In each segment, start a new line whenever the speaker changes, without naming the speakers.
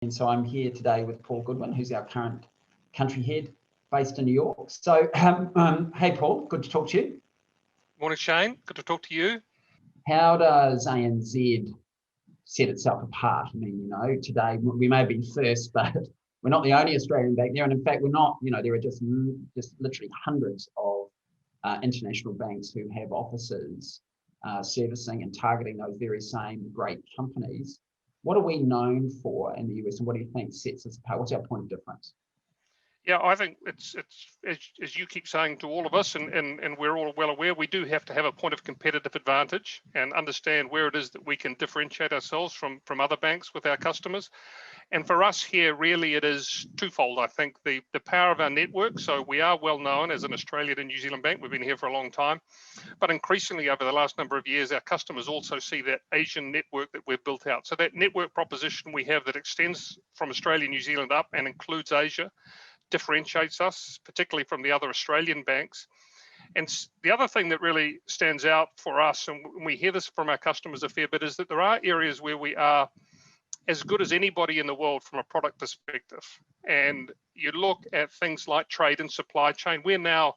And so I'm here today with Paul Goodwin, who's our current country head based in New York. So, hey, Paul, good to talk to you.
Morning, Shane. Good to talk to you.
How does ANZ set itself apart? I mean, today we may have been first, but we're not the only Australian bank there. And in fact, we're not, there are just literally hundreds of international banks who have offices servicing and targeting those very same great companies. What are we known for in the US, and what do you think sets us apart? What's our point of difference?
Yeah, I think it's as you keep saying to all of us, and we're all well aware, we do have to have a point of competitive advantage and understand where it is that we can differentiate ourselves from other banks with our customers. And for us here, really, it is twofold. I think the power of our network. So we are well known as an Australian and New Zealand bank. We've been here for a long time, but increasingly over the last number of years, our customers also see that Asian network that we've built out. So that network proposition we have that extends from Australia, New Zealand up and includes Asia differentiates us, particularly from the other Australian banks. And the other thing that really stands out for us, and we hear this from our customers a fair bit, is that there are areas where we are as good as anybody in the world from a product perspective. And you look at things like trade and supply chain. We're now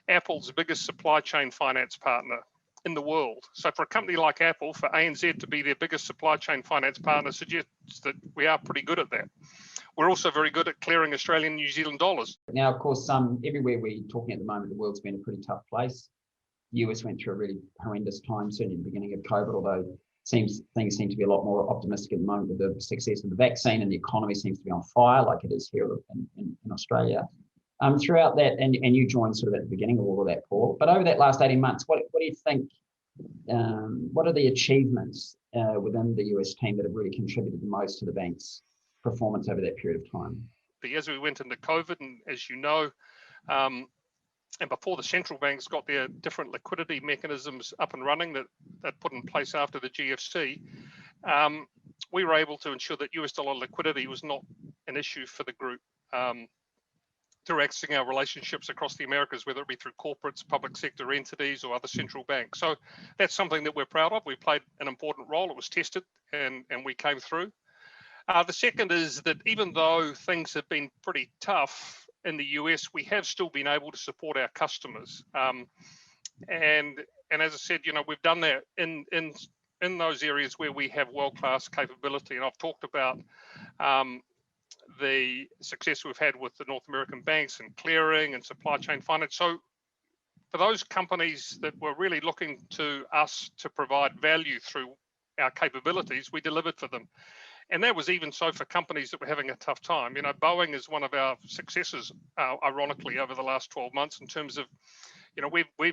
Apple's biggest supply chain finance partner in the world. So for a company like Apple, for ANZ to be their biggest supply chain finance partner suggests that we are pretty good at that. We're also very good at clearing Australian and New Zealand dollars.
Now, of course, everywhere we're talking at the moment, the world's been a pretty tough place. The US went through a really horrendous time, certainly at the beginning of COVID, although things seem to be a lot more optimistic at the moment with the success of the vaccine, and the economy seems to be on fire like it is here in Australia. Throughout that, and you joined sort of at the beginning of all of that, Paul, but over that last 18 months, what do you think, what are the achievements within the US team that have really contributed the most to the bank's performance over that period of time?
As we went into COVID, and as you know, and before the central banks got their different liquidity mechanisms up and running that put in place after the GFC, we were able to ensure that US dollar liquidity was not an issue for the group. Through accessing our relationships across the Americas, whether it be through corporates, public sector entities, or other central banks. So that's something that we're proud of. We played an important role. It was tested, and we came through. The second is that even though things have been pretty tough in the US, we have still been able to support our customers. And as I said, we've done that in those areas where we have world-class capability. And I've talked about the success we've had with the North American banks and clearing and supply chain finance. So for those companies that were really looking to us to provide value through our capabilities, we delivered for them. And that was even so for companies that were having a tough time. Boeing is one of our successes, ironically, over the last 12 months in terms of, we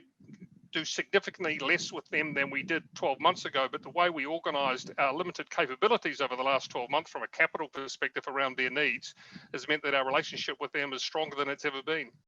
do significantly less with them than we did 12 months ago. But the way we organized our limited capabilities over the last 12 months from a capital perspective around their needs has meant that our relationship with them is stronger than it's ever been.